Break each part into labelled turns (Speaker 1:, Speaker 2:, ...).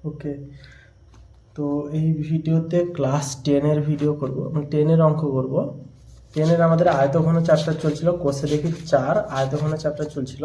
Speaker 1: ওকে, তো এই ভিডিওতে ক্লাস 10-এর ভিডিও করব, আমি 10-এর অঙ্ক করব। 10-এর আমাদের আয়তঘন চ্যাপ্টার চলছিল, কোষে দেখি 4 আয়তঘন চ্যাপ্টার চলছিল,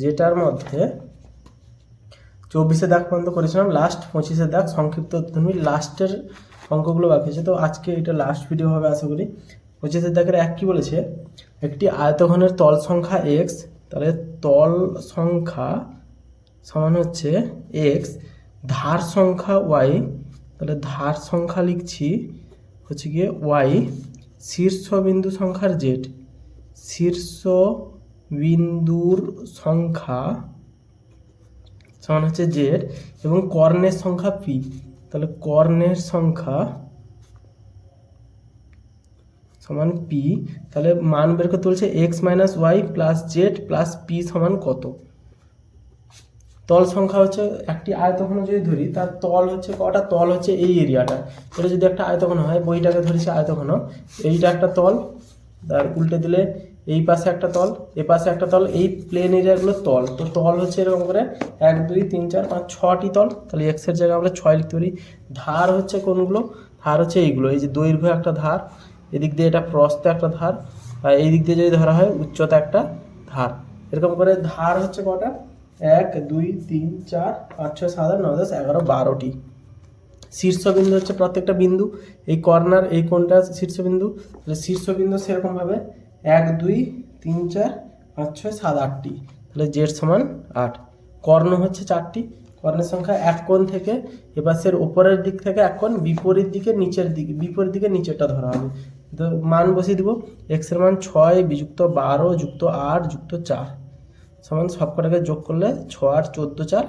Speaker 1: যেটার মধ্যে 24-এ দাগ পর্যন্ত করেছিলাম, লাস্ট 25-এ দাগ সংক্ষিপ্ত তুমি লাস্টের অঙ্কগুলো বাকি আছে। তো আজকে এটা লাস্ট ভিডিও হবে আশা করি। 25-এর দাগের এক কি বলেছে, একটি আয়তঘনের তল সংখ্যা এক্স, তাহলে তল সংখ্যা সমান হচ্ছে এক্স, ধার সংখ্যা ওয়াই, তাহলে ধার সংখ্যা লিখছি হচ্ছে গিয়ে ওয়াই, শীর্ষবিন্দু সংখ্যার জেড, শীর্ষ বিন্দুর সংখ্যা সমান হচ্ছে জেড, এবং কর্ণের সংখ্যা পি, তাহলে কর্ণের সংখ্যা সমান পি। তাহলে মান বের করতে বলছে X minus Y plus Z plus P সমান কত। তল সংখ্যা হচ্ছে একটি আয়তঘন যদি ধরি, তার তল হচ্ছে কটা, তল হচ্ছে এই এরিয়াটা। এটা যদি একটা আয়তঘন হয়, বইটাকে ধরেছে আয়তঘন, এইটা একটা তল, তার উল্টে দিলে এই পাশে একটা তল, এ পাশে একটা তল, এই প্লেন এরিয়াগুলো তল। তো তল হচ্ছে এরকম করে 1 2 3 4 5 6টি তল, তাহলে এক্সের জায়গায় আমরা 6 লিখতে পারি। ধার হচ্ছে কোনগুলো, ধার হচ্ছে এইগুলো, এই যে দৈর্ঘ্য একটা ধার, এদিক দিয়ে এটা প্রস্থ একটা ধার, আর এই দিক দিয়ে যদি ধরা হয় উচ্চতা একটা ধার। এরকম করে ধার হচ্ছে কটা, 1 2 3 4 5 6 7 8 9 10 11 12টি। শীর্ষবিন্দু হচ্ছে প্রত্যেকটা বিন্দু, এই কর্নার এই কোণটা শীর্ষবিন্দু, তাহলে শীর্ষবিন্দু সেরকমভাবে 1 2 3 4 5 6 7 8টি, তাহলে জেড সমান 8। কর্ণ হচ্ছে 4টি, কর্ণের সংখ্যা এক কোণ থেকে এপাশের ওপরের দিক থেকে এক কোণ বিপরীত দিকে নিচের দিকে, বিপরীত দিকে নিচেরটা ধরা হবে। তো মান বসিয়ে দিব, এক্স এর মান 6 বিযুক্ত 12 যুক্ত 8 যুক্ত 4 সমান সবকটাকে যোগ করলে 6 আর 14 4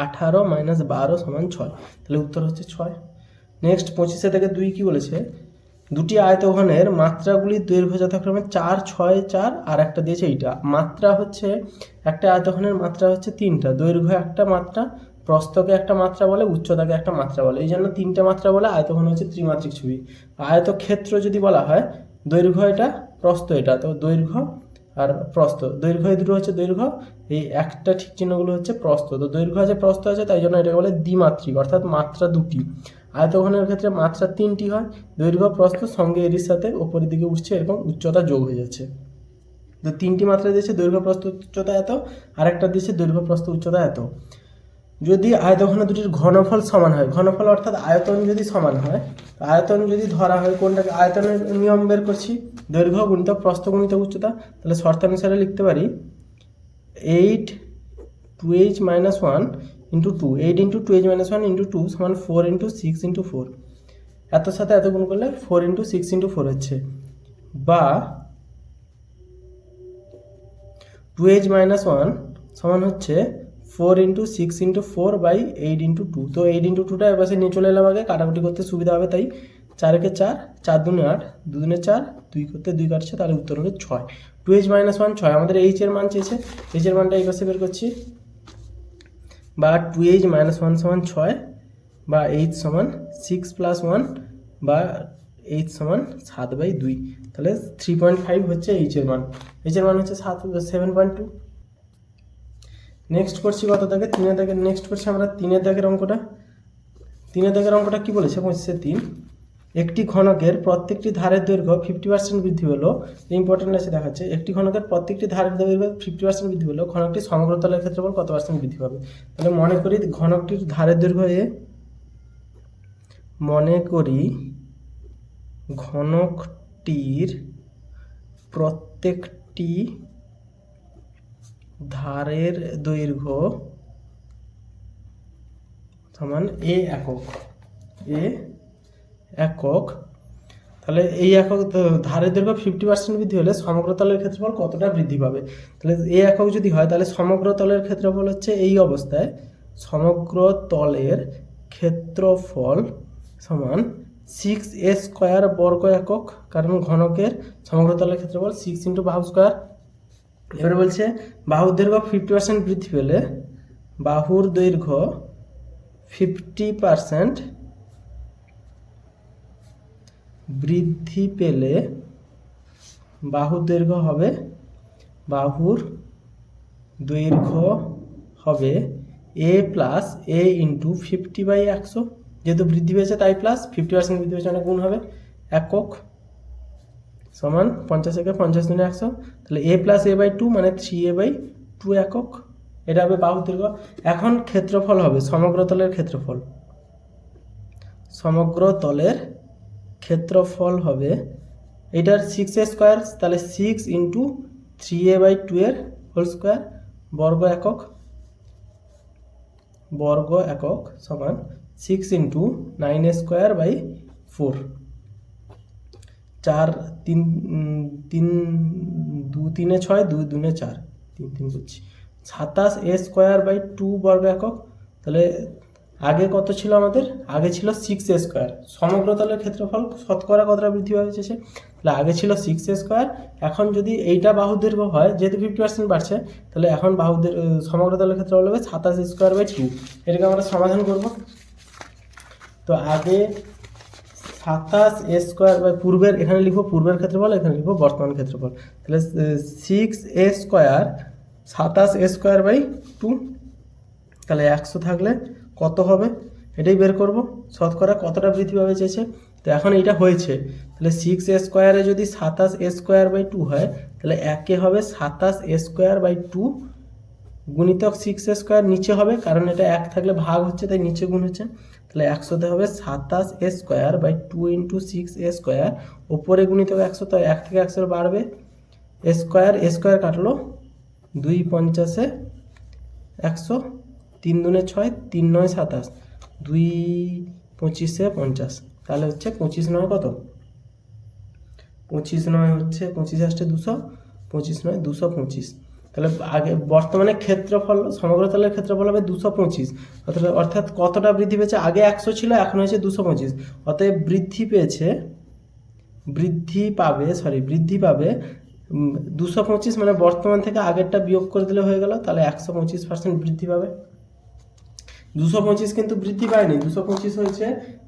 Speaker 1: 18 মাইনাস 12 সমান 6, তাহলে উত্তর হচ্ছে 6। নেক্সট 25-এ থেকে 2 কি বলেছে, দুটি আয়তঘনের মাত্রাগুলির দৈর্ঘ্য যথাক্রমে 4 6 4 আর একটা দিয়েছে এইটা। মাত্রা হচ্ছে একটা আয়তঘনের মাত্রা হচ্ছে 3টা, দৈর্ঘ্য একটা মাত্রা, প্রস্থকে একটা মাত্রা বলে, উচ্চতাকে একটা মাত্রা বলে, এই জন্য 3টে মাত্রা বলে আয়তঘন হচ্ছে ত্রিমাত্রিক ছবি। আয়তক্ষেত্র যদি বলা হয়, দৈর্ঘ্য এটা, প্রস্থ এটা, তো দৈর্ঘ্য আর প্রস্থ, দৈর্ঘ্য এই দুটো হচ্ছে দৈর্ঘ্য, এই একটা ঠিক চিহ্নগুলো হচ্ছে প্রস্থ। তো দৈর্ঘ্য আছে প্রস্থ আছে, তাই জন্য এটাকে বলে দ্বিমাত্রিক, অর্থাৎ মাত্রা দুটি। আয়তঘনের ক্ষেত্রে মাত্রা 3টি হয়, দৈর্ঘ্য প্রস্থ, সঙ্গে এর সাথে ওপরের দিকে উঠছে এরকম উচ্চতা যোগ হয়ে যাচ্ছে। তো 3টি মাত্রা দিয়েছে, দৈর্ঘ্য প্রস্থ উচ্চতা এত, আরেকটা দিয়েছে দৈর্ঘ্য প্রস্থ উচ্চতা এত। যদি আয়তঘন দুটির ঘনফল সমান হয়, ঘনফল অর্থাৎ আয়তন যদি সমান হয়, আয়তন যদি ধরা হয়, কোনটাকে আয়তনের নিয়ম বের করছি, দৈর্ঘ্য গুণিত প্রস্থ গুণিত উচ্চতা, তাহলে শর্তানুসারে লিখতে পারি 8 2h minus 1 into 2, 8 into 2h minus 1 into 2 সমান 4 into 6 into 4, এত সাথে এত গুণ করলে 4 into 6 into 4 হচ্ছে, বা 2h minus 1 সমান হচ্ছে 4 into 6 into 4 by 8 into 2। তো 8 into 2টা এবার নিয়ে চলে এলাম, আগে কাটাকুটি করতে সুবিধা হবে, তাই 4 4 4 2 8 2 4 2 করতে 2 কাটছে, তাহলে উত্তর হলো 6। 2h minus 1 6, আমাদের h এর মান চেয়েছে, h এর মানটা এই পাশে বের করছি, বা 2h minus 1 সমান 6, বা h সমান 6 plus 1, বা h সমান 7/2, তাহলে 3.5 হচ্ছে h এর মান, h এর মান হচ্ছে 7.2। নেক্সট করছি কত দাগে, 3 দাগে, নেক্সট করছি আমরা 3 দাগের অঙ্কটা। 3 দাগের অঙ্কটা কি বলেছে, 25-3, একটি ঘনকের প্রত্যেকটি ধারের দৈর্ঘ্য 50% বৃদ্ধি হলো, ইম্পর্টেন্ট আছে দেখাচ্ছে, একটি ঘনকের প্রত্যেকটি ধারের দৈর্ঘ্য 50% বৃদ্ধি হলো, ঘনকটি সমগ্র তলের ক্ষেত্রফল কত পার্সেন্ট বৃদ্ধি পাবে। তাহলে মনে করি ঘনকটির ধারের দৈর্ঘ্য এ, মনে করি ঘনকটির প্রত্যেকটি ধারের দৈর্ঘ্য সমান এ একক, এ একক, তাহলে এই একক ধারের দৈর্ঘ্য 50% বৃদ্ধি হলে সমগ্র তলের ক্ষেত্রফল কতটা বৃদ্ধি পাবে। তাহলে এই একক যদি হয়, তাহলে সমগ্র তলের ক্ষেত্রফল হচ্ছে এই অবস্থায়, সমগ্র তলের ক্ষেত্রফল সমান 6a স্কোয়ার বর্গ একক, কারণ ঘনকের সমগ্র তলের ক্ষেত্রফল 6 ইন্টু বাহু স্কোয়ার। এবারে বলছে বাহুর দৈর্ঘ্য 50% বৃদ্ধি পেলে, বাহুর দৈর্ঘ্য 50% বৃদ্ধি পেলে বাহুর দৈর্ঘ্য হবে, বাহুর দৈর্ঘ্য হবে এ প্লাস এ ইন্টু 50/100, যেহেতু বৃদ্ধি পেয়েছে তাই প্লাস, 50% বৃদ্ধি পেয়েছে মানে গুণ হবে, একক সমান 50 থেকে 50 × 100, তাহলে a প্লাস a/2 মানে 3a/2 একক। এটা হবে বাহুর দৈর্ঘ্য। এখন ক্ষেত্রফল হবে সমগ্র তলের ক্ষেত্রফল। সমগ্র তলের ক্ষেত্রফল হবে এটার 6a², তাহলে 6 × 3a/2 এর হোল স্কোয়ার বর্গ একক, বর্গ একক সমান 6 × 9a²/4, 4 3 3 2 3 6 2 2 4 3 3 করছি, 27a²/2 বর্গ একক। তাহলে আগে কত ছিল আমাদের? আগে ছিল 6a²। সমগ্র তলের ক্ষেত্রফল শতকরা কতটা বৃদ্ধি পেয়েছে? তাহলে আগে ছিল 6a², এখন যদি এইটা বাহুর দৈর্ঘ্য হয়, যেহেতু 50% বাড়ছে, তাহলে এখন বাহুদের সমগ্র তলের ক্ষেত্রফল হবে 27a²/2। এটাকে আমরা সমাধান করব। তো আগে 27a² পূর্বের, এখানে লিখবো পূর্বের ক্ষেত্রফল, এখানে লিখবো বর্তমান ক্ষেত্রফল। তাহলে 6a², 27a²/2, তাহলে 100 থাকলে কত হবে এটাই বের করব, শতকরা কতটা বৃদ্ধি পাবে চেয়েছে। তো এখন এইটা হয়েছে, তাহলে 6a² যদি 27a²/2 হয়, তাহলে একে হবে 27a²/2 গুণিতক 6a² নিচে হবে, কারণ এটা 1 থাকলে ভাগ হচ্ছে তাই নিচে গুণ হচ্ছে, তাহলে 100তে হবে 27a²/2 × 6a², ওপরে গুণিতক 100, তো 1 থেকে 100 বাড়বে, a² কাটলো, 2 50 100, 3 2 6, 3 9 27, 2 25 50, তাহলে হচ্ছে 25 9 কত? 25 9 হচ্ছে 25 আসছে 200, 25 9 225। তাহলে আগে বর্তমানে ক্ষেত্রফল, সমগ্র তলের ক্ষেত্রফল হবে 225, অর্থাৎ কতটা বৃদ্ধি পেয়েছে? আগে 100 ছিল, এখন হয়েছে 225, অতএব বৃদ্ধি পাবে 225, মানে বর্তমান থেকে আগেরটা বিয়োগ করে দিলে হয়ে গেল, তাহলে 125% বৃদ্ধি পাবে। 225 কিন্তু বৃদ্ধি পায়নি, 225 হয়েছে,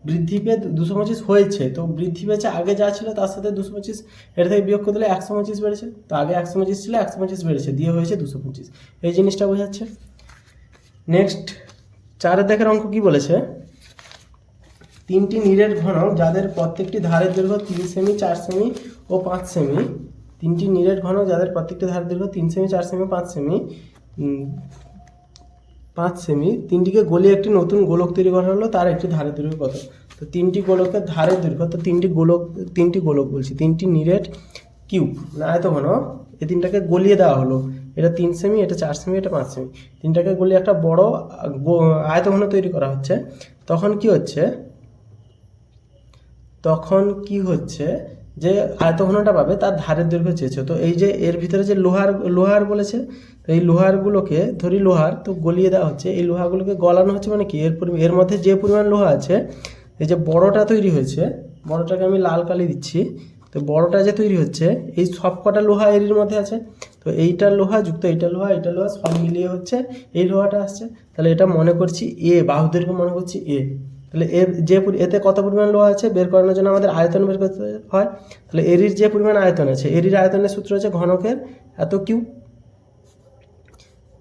Speaker 1: বৃদ্ধি পেয়ে 225 হয়েছে, তো বৃদ্ধি পেয়েছে আগে যা ছিল তার সাথে 225, এটা থেকে বিয়োগ করে দিলে 125 বেড়েছে, তো আগে 125 ছিল, 125 বেড়েছে, দিয়ে হয়েছে 225, এই জিনিসটা বোঝাচ্ছে। নেক্সট 4 দেখের অঙ্ক কি বলেছে? 3টি নিরেট ঘনক যাদের প্রত্যেকটি ধারের দৈর্ঘ্য 3 সেমি, 4 সেমি ও 5 সেমি, 3টি নিরেট ঘনক যাদের প্রত্যেকটি ধারের দৈর্ঘ্য 3 সেমি, 4 সেমি, 5 সেমি, 5 সেমি, 3টিকে গলিয়ে একটি নতুন গোলক তৈরি করা হলো, তার একটি ধারের দৈর্ঘ্য কত? তো 3টি গোলকের ধারের দৈর্ঘ্য, তো 3টি গোলক বলছি, 3টি নিরেট কিউব না আয়তঘন, এই 3টাকে গলিয়ে দেওয়া হলো, এটা 3 সেমি, এটা 4 সেমি, এটা 5 সেমি, 3টাকে গলিয়ে একটা বড় আয়তঘন তৈরি করা হচ্ছে। তখন কি হচ্ছে যে আয়তঘনটা পাবে তার ধারের দৈর্ঘ্য চেয়েছে। তো এই যে এর ভিতরে যে লোহার বলেছে, তো এই লোহারগুলোকে ধরি লোহার, তো গলিয়ে দেওয়া হচ্ছে, এই লোহাগুলোকে গলানো হচ্ছে, মানে কি এর মধ্যে যে পরিমাণ লোহা আছে, এই যে বড়টা তৈরি হয়েছে, বড়টাকে আমি লাল কালি দিচ্ছি, তো বড়টা যে তৈরি হচ্ছে, এই সব কটা লোহা এর মধ্যে আছে, তো এইটা লোহা যুক্ত এইটা লোহা সব মিলিয়ে হচ্ছে এই লোহাটা আসছে। তাহলে এটা মনে করছি এ, বাহু দৈর্ঘ্য মনে করছি এ। তাহলে এতে কত পরিমাণ লোহা আছে বের করানোর জন্য আমাদের আয়তন বের করতে হয়। তাহলে এরির যে পরিমাণ আয়তন আছে, এরির আয়তনের সূত্র হচ্ছে ঘনকের এত কিউব,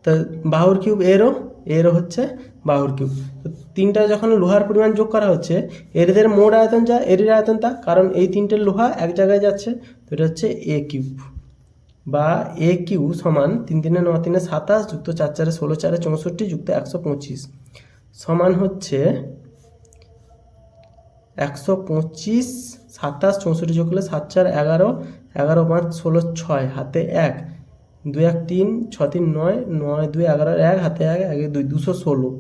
Speaker 1: তো বাহুর কিউব এরও হচ্ছে বাহুর কিউব। তো 3টা যখন লোহার পরিমাণ যোগ করা হচ্ছে, এদের মোট আয়তন যা, এরির আয়তন তা, কারণ এই 3টে লোহা এক জায়গায় যাচ্ছে, তো এটা হচ্ছে এ কিউব, বা এ কিউ সমান 3 3 9 3 27 যুক্ত 4 4 16 4 64 যুক্ত 125 সমান হচ্ছে 125, 27 64 যোগ করলে 7 4 11, 11 5 16 6, হাতে 1, 2 1 3 6 3 9, 9 2 11 1, হাতে 1 1 2 216,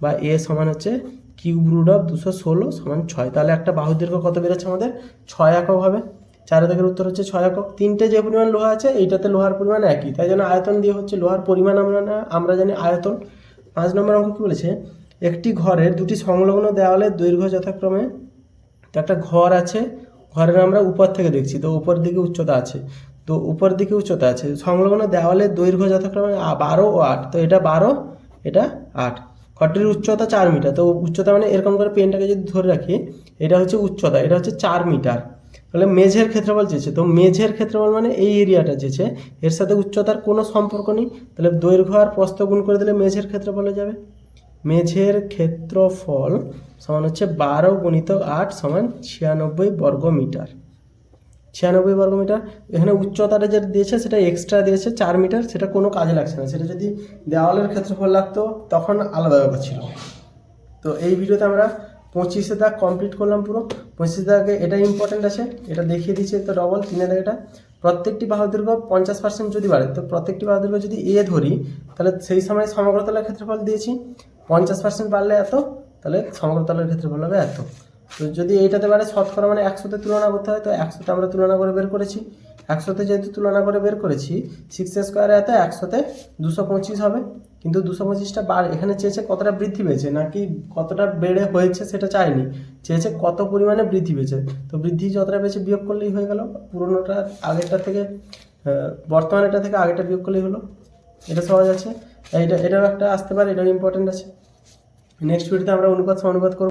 Speaker 1: বা এ সমান হচ্ছে কিউব রুট অফ 216 সমান 6। তাহলে একটা বাহুর দৈর্ঘ্য কত বেরোচ্ছে আমাদের? 6 একক হবে। 4 দাগের উত্তর হচ্ছে 6 একক। 3টে যে পরিমাণ লোহা আছে, এইটাতে লোহার পরিমাণ একই, তাই জন্য আয়তন দিয়ে হচ্ছে, লোহার পরিমাণ আমরা জানি আয়তন। 5 নম্বর অঙ্ক কি বলেছে? একটি ঘরের দুটি সংলগ্ন দেওয়ালের দৈর্ঘ্য যথাক্রমে, তো একটা ঘর আছে, ঘরের আমরা উপর থেকে দেখছি, তো উপর দিকে উচ্চতা আছে, তো উপর দিকে উচ্চতা আছে, সংলগ্ন দেওয়ালের দৈর্ঘ্য যথাক্রমে 12 ও 8, তো এটা 12, এটা 8, ঘরটির উচ্চতা 4 মিটার। তো উচ্চতা মানে এরকম করে পেনটাকে যদি ধরে রাখি, এটা হচ্ছে উচ্চতা, এটা হচ্ছে 4 মিটার। তাহলে মেঝের ক্ষেত্রফল চেয়েছে, তো মেঝের ক্ষেত্রফল মানে এই এরিয়াটা চেয়েছে, এর সাথে উচ্চতার কোনো সম্পর্ক নেই, তাহলে দৈর্ঘ্য আর প্রস্থ গুণ করে দিলে মেঝের ক্ষেত্রফল হয়ে যাবে। মেঝের ক্ষেত্রফল সমান হচ্ছে 12 × 8 সমান 96 বর্গ মিটার। 96 বর্গ মিটার। এখানে উচ্চতাটা যেটা দিয়েছে সেটা এক্সট্রা দিয়েছে 4 মিটার, সেটা কোনো কাজে লাগছে না। সেটা যদি দেওয়ালের ক্ষেত্রফল লাগতো তখন আলাদা ব্যাপার ছিল। তো এই ভিডিওতে আমরা 25 দাগ কমপ্লিট করলাম পুরো। 25 দাগে এটা ইম্পর্টেন্ট আছে, এটা দেখিয়ে দিচ্ছে তো ডবল 3 দাগ। এটা প্রত্যেকটি বাহু দৈর্ঘ্য 50% যদি বাড়ে, তো প্রত্যেকটি বাহু দৈর্ঘ্য যদি এ ধরি, তাহলে সেই সময় সমগ্রতলের ক্ষেত্রফল দিয়েছি 50% বাড়লে এত, তাহলে সমগ্রতলের ক্ষেত্রফল হবে এত। তো যদি এইটাতে বাড়ে শতকরা মানে 100তে তুলনা করতে হয়, তো 100তে আমরা তুলনা করে বের করেছি। 100তে যেহেতু তুলনা করে বের করেছি, 6² এত 100তে 225 হবে। কিন্তু 225টা এখানে চেয়েছে কতটা বৃদ্ধি পেয়েছে নাকি কতটা বেড়ে হয়েছে সেটা চাইনি, চেয়েছে কত পরিমাণে বৃদ্ধি পেয়েছে। তো বৃদ্ধি যতটা পেয়েছে বিয়োগ করলেই হয়ে গেল, পুরোনোটা আগেরটা থেকে বর্তমানেটা থেকে আগেরটা বিয়োগ করলেই হলো। এটা সহজ আছে। এটাও একটা আসতে পারে, এটাও ইম্পর্টেন্ট আছে। নেক্সট ভিডিওতে আমরা অনুপাত সমানুপাত করব।